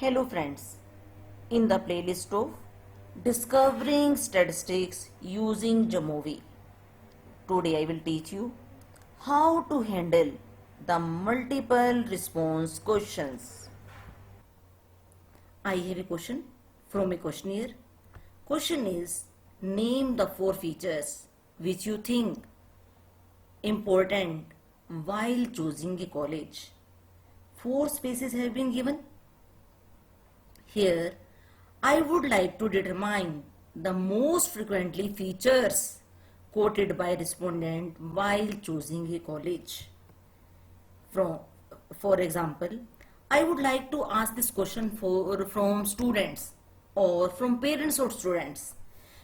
Hello friends, in the playlist of Discovering Statistics using Jamovi, today I will teach you how to handle the multiple response questions. I have a question from a questionnaire. Question is, name the 4 features which you think important while choosing a college. 4 spaces have been given. Here, I would like to determine the most frequently features quoted by respondent while choosing a college. For example, I would like to ask this question from students or from parents of students.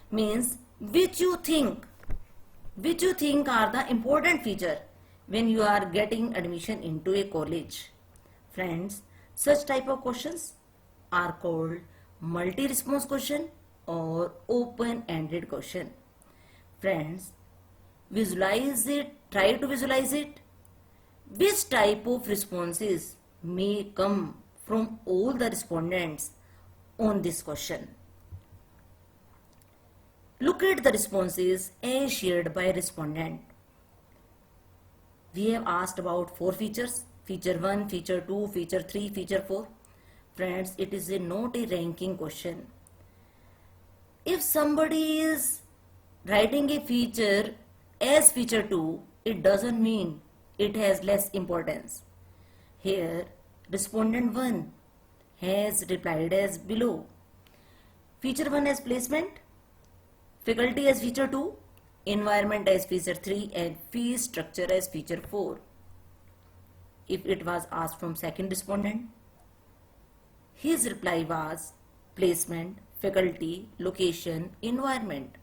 Means which you think are the important feature when you are getting admission into a college. Friends, such type of questions are called multi-response question or open-ended question. Friends, visualize it, try to visualize it. Which type of responses may come from all the respondents on this question? Look at the responses as shared by respondent. We have asked about 4 features, feature 1, feature 2, feature 3, feature 4. Friends, it is not a ranking question. If somebody is writing a feature as feature 2, it doesn't mean it has less importance. Here, respondent 1 has replied as below. Feature 1 as placement, faculty as feature 2, environment as feature 3 and fee structure as feature 4. If it was asked from second respondent, his reply was placement, faculty, location, environment.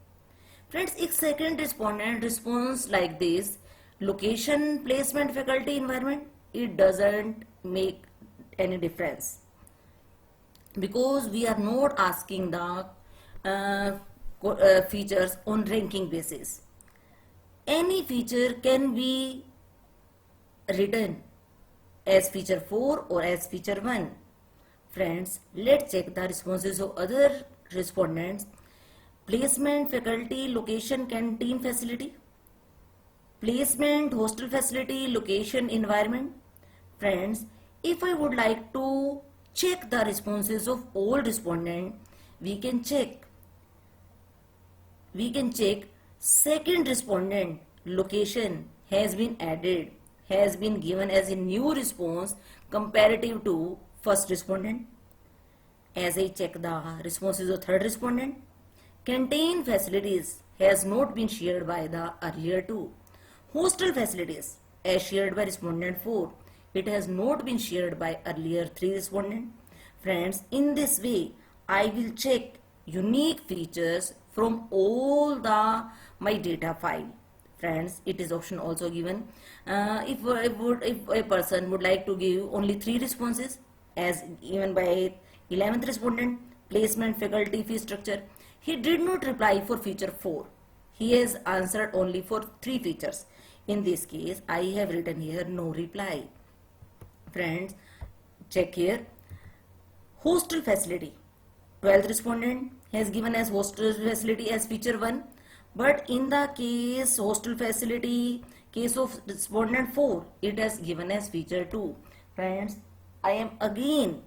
Friends, if second respondent responds like this, location, placement, faculty, environment, it doesn't make any difference. Because we are not asking the features on ranking basis. Any feature can be written as feature 4 or as feature 1. Friends, let's check the responses of other respondents. Placement, faculty, location, canteen facility. Placement, hostel facility, location, environment. Friends, if I would like to check the responses of all respondents, we can check second respondent location has been added, has been given as a new response comparative to first respondent. As I check the responses of third respondent, canteen facilities has not been shared by the earlier two. Hostel facilities as shared by respondent 4, it has not been shared by earlier 3 respondent. Friends, in this way I will check unique features from all the my data file. Friends, it is option also given. If a person would like to give only 3 responses as given by 11th respondent, placement, faculty, fee structure, he did not reply for feature 4. He has answered only for 3 features. In this case, I have written here no reply. Friends, check here. Hostel facility. 12th respondent has given as hostel facility as feature 1. But in the case hostel facility, case of respondent 4, it has given as feature 2. Friends, I am again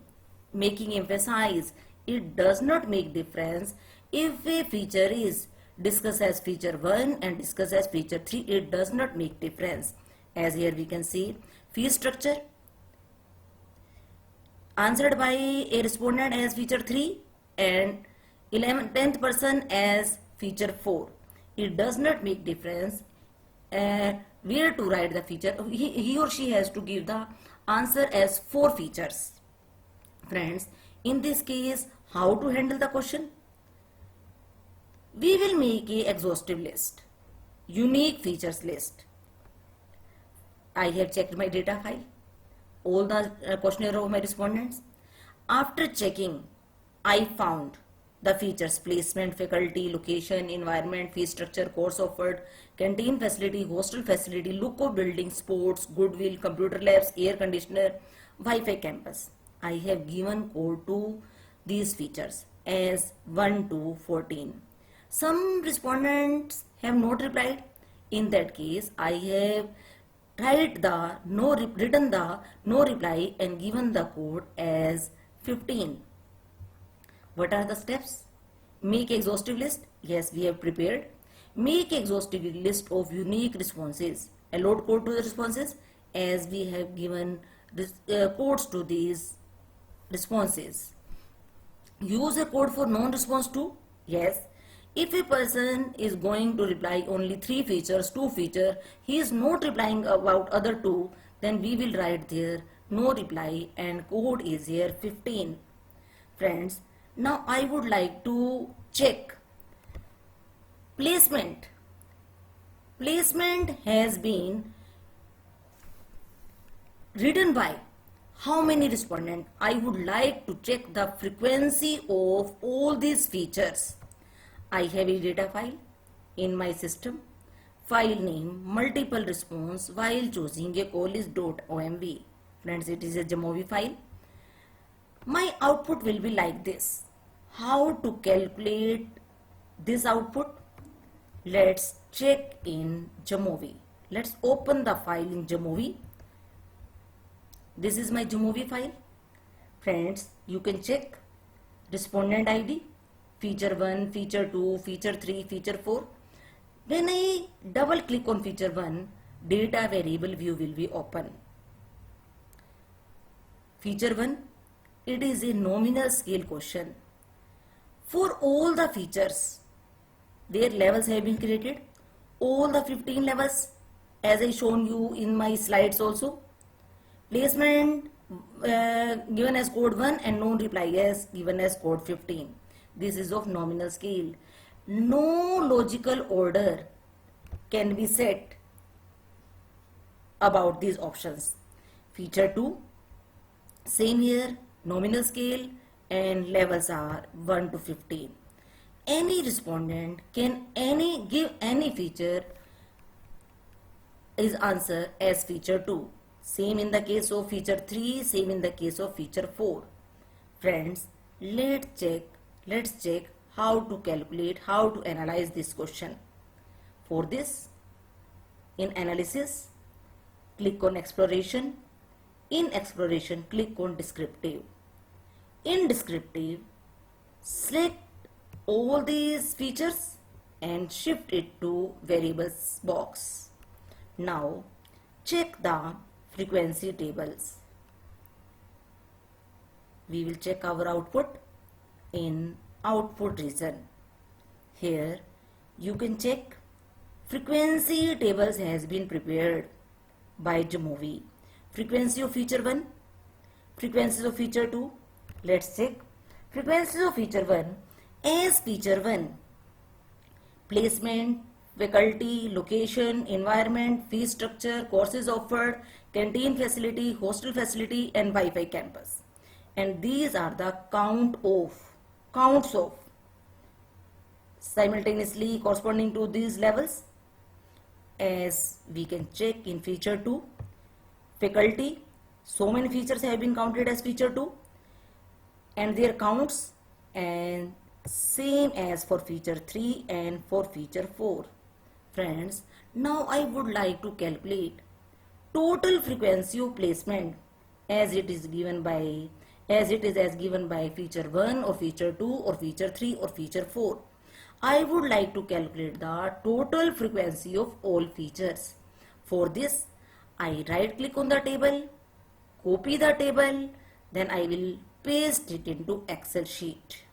making emphasize, it does not make difference if a feature is discussed as feature 1 and discussed as feature 3, it does not make difference. As here we can see, fee structure answered by a respondent as feature 3 and 10th person as feature 4. It does not make difference where to write the feature. He or she has to give the answer as 4 features. Friends, in this case, how to handle the question? We will make a exhaustive list, unique features list. I have checked my data file, all the questionnaire of my respondents. After checking, I found the features placement, faculty, location, environment, fee structure, course offered, canteen facility, hostel facility, look of building, sports, goodwill, computer labs, air conditioner, Wi-Fi campus. I have given code to these features as 1 to 14. Some respondents have not replied. In that case, I have written the no reply and given the code as 15. What are the steps? Make exhaustive list. Yes, we have prepared. Make exhaustive list of unique responses. Allot code to the responses as we have given codes to these responses. Use a code for non-response to. Yes. If a person is going to reply only 3 features, 2 feature, he is not replying about other 2, then we will write there no reply and code is here 15. Friends, now I would like to check placement. Placement has been written by how many respondents? I would like to check the frequency of all these features. I have a data file in my system. File name multiple response while choosing a call is .omv. Friends, it is a Jamovi file. My output will be like this. How to calculate this output? Let's check in Jamovi. Let's open the file in Jamovi. This is my Jamovi file. Friends, you can check respondent ID, feature 1, feature 2, feature 3, feature 4. When I double click on feature 1, data variable view will be open. Feature 1, it is a nominal scale question. For all the features, their levels have been created. All the 15 levels as I shown you in my slides also. Placement given as code 1 and non reply as given as code 15. This is of nominal scale. No logical order can be set about these options. Feature 2, same here, nominal scale and levels are 1 to 15. Any respondent can give any feature is answer as feature 2. Same in the case of feature 3, same in the case of feature 4. Friends, let's check how to calculate, how to analyze this question. For this, in analysis, click on exploration. In exploration, click on descriptive. In descriptive, select all these features and shift it to variables box. Now, check the frequency tables. We will check our output in output region. Here you can check frequency tables has been prepared by Jamovi. Frequency of feature 1, frequencies of feature 2. Let's check frequencies of feature 1 as feature 1. Placement, faculty, location, environment, fee structure, courses offered, canteen facility, hostel facility and Wi-Fi campus. And these are the counts of simultaneously corresponding to these levels. As we can check in feature 2, faculty, so many features have been counted as feature 2 and their counts, and same as for feature 3 and for feature 4. Friends, now I would like to calculate total frequency of placement as it is given by feature 1 or feature 2 or feature 3 or feature 4. I would like to calculate the total frequency of all features. For this, I right click on the table, copy the table, then I will paste it into Excel sheet.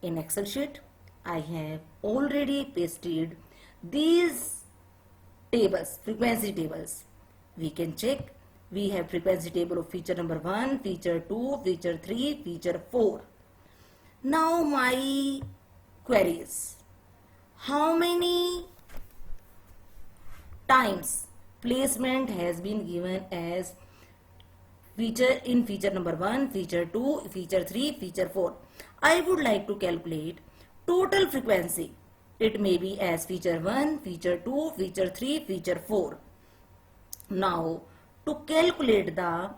In Excel sheet, I have already pasted these tables, frequency tables. We can check. We have frequency table of feature number 1, feature 2, feature 3, feature 4. Now my query is, how many times placement has been given as feature in feature number 1, feature 2, feature 3, feature 4. I would like to calculate total frequency. It may be as feature 1, feature 2, feature 3, feature 4. Now, to calculate the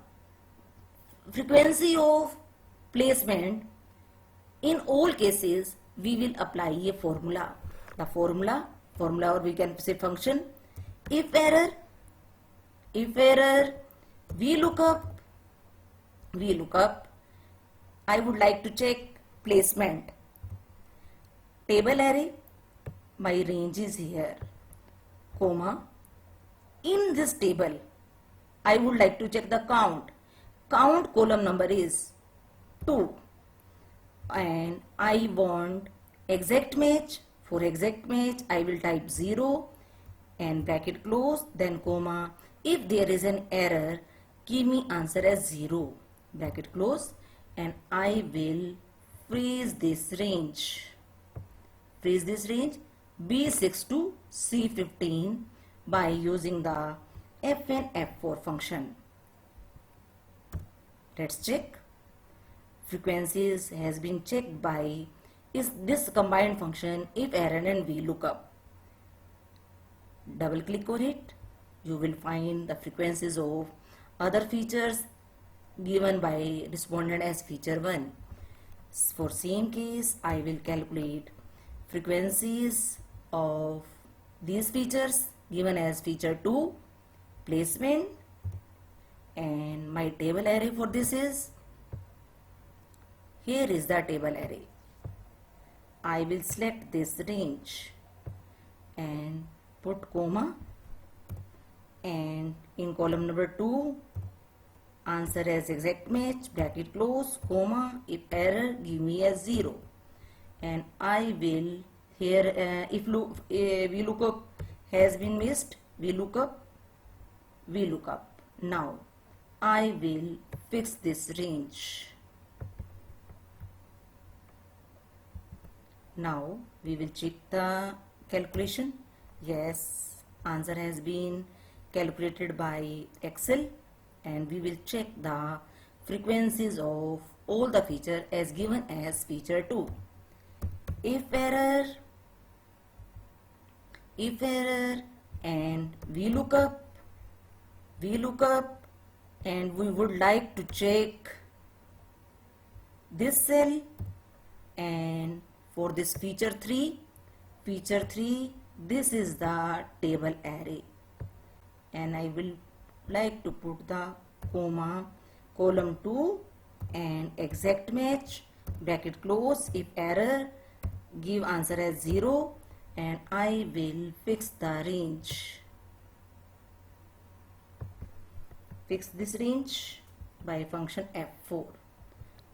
frequency of placement, in all cases we will apply a formula. The formula or we can say function. If error, we look up, I would like to check placement. Table array, my range is here, comma. In this table, I would like to check the count. Count column number is 2. And I want exact match. For exact match, I will type 0 and bracket close, then comma. If there is an error, give me answer as 0, bracket close, and I will freeze this range. B6 to C15 by using the F1 F4 function. Let's check. Frequencies has been checked by is this combined function if error and VLOOKUP. Double click on it. You will find the frequencies of other features given by respondent as feature 1. For same case, I will calculate frequencies of these features given as feature 2, placement, and my table array for this is, here is the table array. I will select this range and put comma, and in column number 2, answer as exact match, bracket close, comma, if error give me as 0, and I will here if VLOOKUP has been missed, VLOOKUP. Now I will fix this range. Now we will check the calculation. Yes, answer has been calculated by Excel, and we will check the frequencies of all the feature as given as feature 2. If error and VLOOKUP, and we would like to check this cell, and for this feature 3, this is the table array, and I will like to put the comma, column 2 and exact match, bracket close, if error give answer as 0, and I will fix the range. Fix this range by function F4.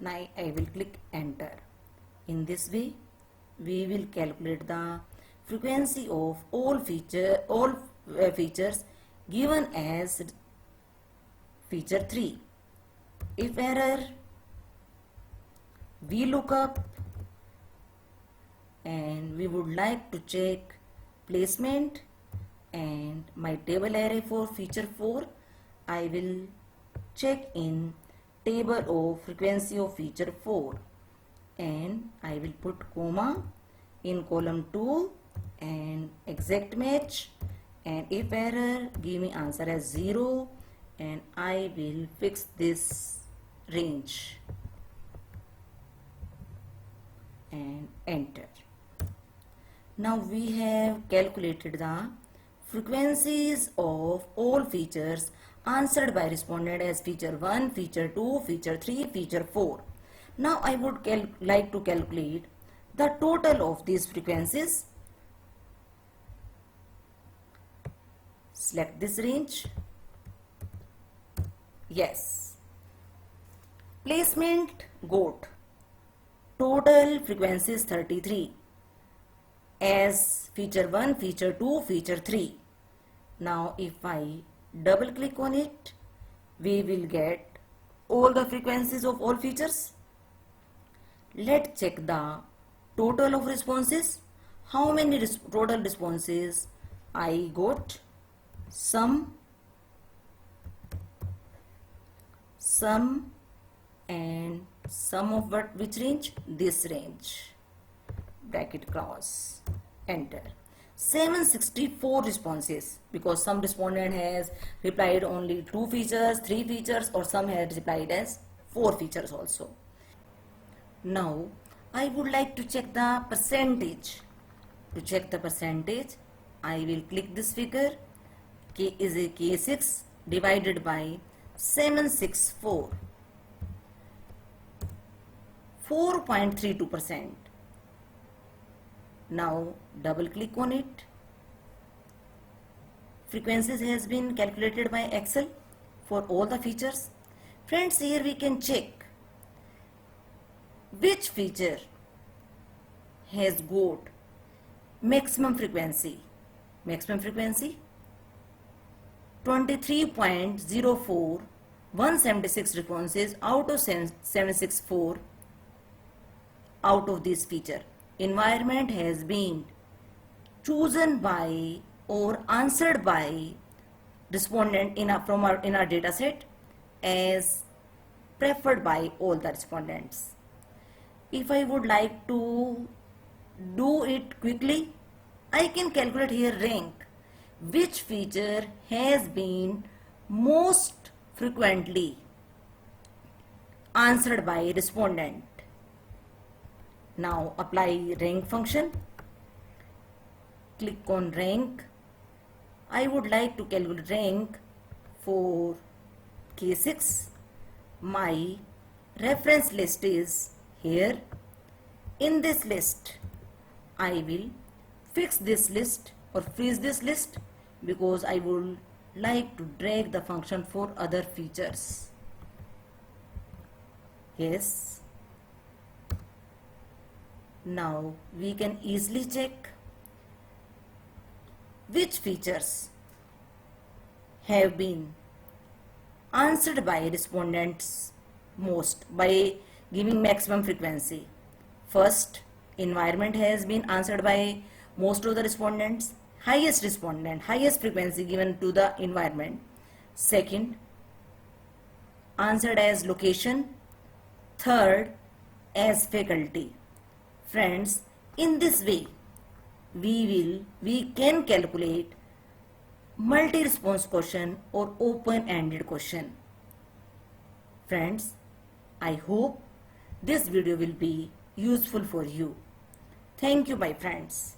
Now I will click enter. In this way, we will calculate the frequency of all features given as feature 3. If error, VLOOKUP, and we would like to check placement, and my table array for feature 4, I will check in table of frequency of feature 4, and I will put comma in column 2 and exact match, and if error give me answer as 0, and I will fix this range and enter. Now we have calculated the frequencies of all features answered by respondent as feature 1, feature 2, feature 3, feature 4. Now I would like to calculate the total of these frequencies. Select this range. Yes. Placement GOAT. Total frequency is 33 as feature 1, feature 2, feature 3. Now if I double click on it, we will get all the frequencies of all features. Let's check the total of responses. How many total responses I got? Sum, and sum of which range? This range. Bracket close, enter. 764 responses, because some respondent has replied only 2 features, 3 features, or some has replied as 4 features also. Now I would like to check the percentage. To check the percentage, I will click this figure. K is a K6 divided by 764. 4.32%. Now double click on it. Frequencies has been calculated by Excel for all the features. Friends, here we can check which feature has got maximum frequency. Maximum frequency 23.04, 176 responses out of 764 out of this feature. Environment has been chosen by or answered by respondent in our data set as preferred by all the respondents. If I would like to do it quickly, I can calculate here rank. Which feature has been most frequently answered by respondent? Now apply rank function. Click on rank. I would like to calculate rank for K6. My reference list is here. In this list, I will fix this list or freeze this list because I would like to drag the function for other features. Yes. Now we can easily check which features have been answered by respondents most by giving maximum frequency. First, environment has been answered by most of the respondents, highest frequency given to the environment. Second, answered as location. Third, as faculty. Friends, in this way, we can calculate multi-response question or open-ended question. Friends, I hope this video will be useful for you. Thank you, my friends.